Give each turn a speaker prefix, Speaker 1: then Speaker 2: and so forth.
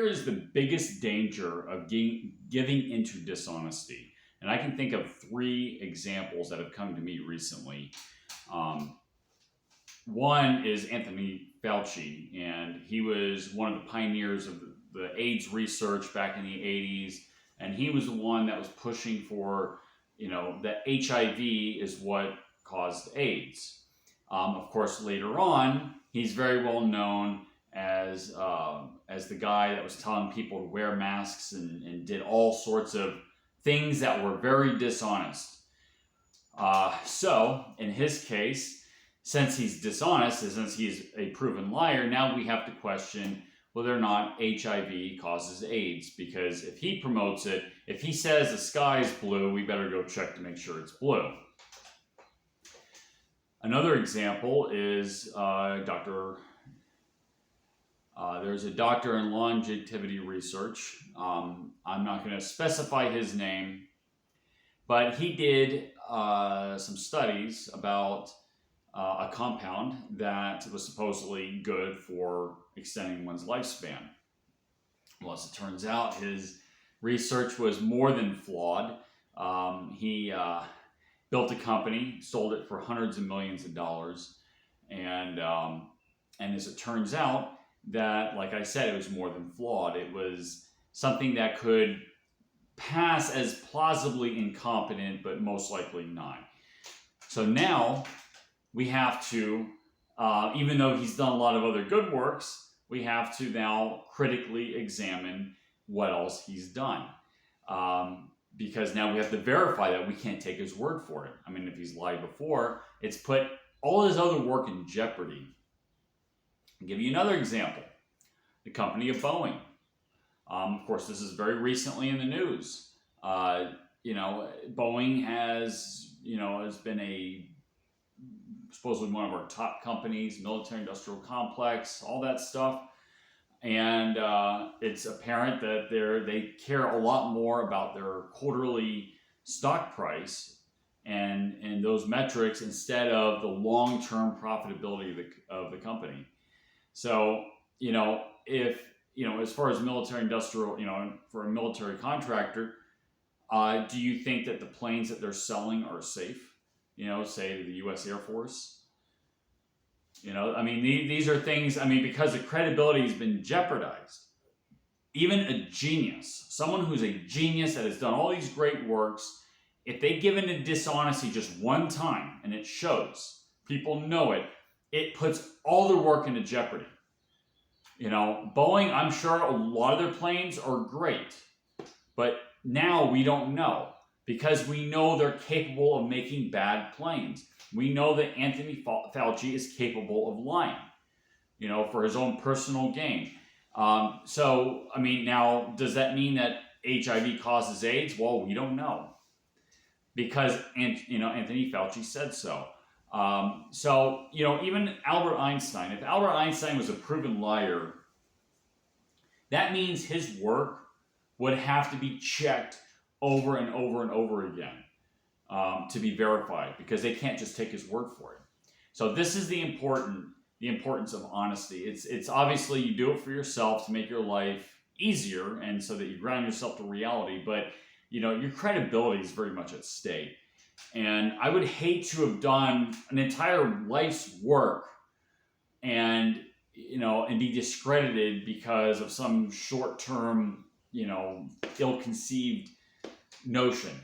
Speaker 1: here is the biggest danger of giving into dishonesty. And I can think of 3 examples that have come to me recently. One is Anthony Fauci, and he was one of the pioneers of the AIDS research back in the 80s. And he was the one that was pushing for, that HIV is what caused AIDS. Of course, later on, he's very well known as the guy that was telling people to wear masks and did all sorts of things that were very dishonest. So, in his case, since he's dishonest, and since he's a proven liar, now we have to question whether or not HIV causes AIDS. Because if he promotes it, if he says the sky is blue, we better go check to make sure it's blue. Another example is there's a doctor in longevity research. I'm not going to specify his name, but he did some studies about a compound that was supposedly good for extending one's lifespan. Well, as it turns out, his research was more than flawed. He built a company, sold it for hundreds of millions of dollars, and as it turns out, that, like I said, it was more than flawed. It was something that could pass as plausibly incompetent, but most likely not. So now we have to, even though he's done a lot of other good works, we have to now critically examine what else he's done. Because now we have to verify that. We can't take his word for it. I mean, if he's lied before, it's put all his other work in jeopardy. I'll give you another example. The company of Boeing. Of course, this is very recently in the news. Boeing has been supposedly one of our top companies, military-industrial complex, all that stuff. And it's apparent that they care a lot more about their quarterly stock price and those metrics instead of the long-term profitability of the company. So, if, as far as military-industrial, for a military contractor, do you think that the planes that they're selling are safe? Say the U.S. Air Force? These are things, because the credibility has been jeopardized. Even a genius, someone who's a genius that has done all these great works, if they give into dishonesty just one time, and it shows, people know it, it puts all their work into jeopardy. Boeing, I'm sure a lot of their planes are great, but now we don't know because we know they're capable of making bad planes. We know that Anthony Fauci is capable of lying, for his own personal gain. Now, does that mean that HIV causes AIDS? Well, we don't know because, Anthony Fauci said so. Even Albert Einstein, if Albert Einstein was a proven liar, that means his work would have to be checked over and over and over again to be verified because they can't just take his word for it. So this is the importance of honesty. It's obviously you do it for yourself to make your life easier and so that you ground yourself to reality, but your credibility is very much at stake. And I would hate to have done an entire life's work and be discredited because of some short-term, ill-conceived notion.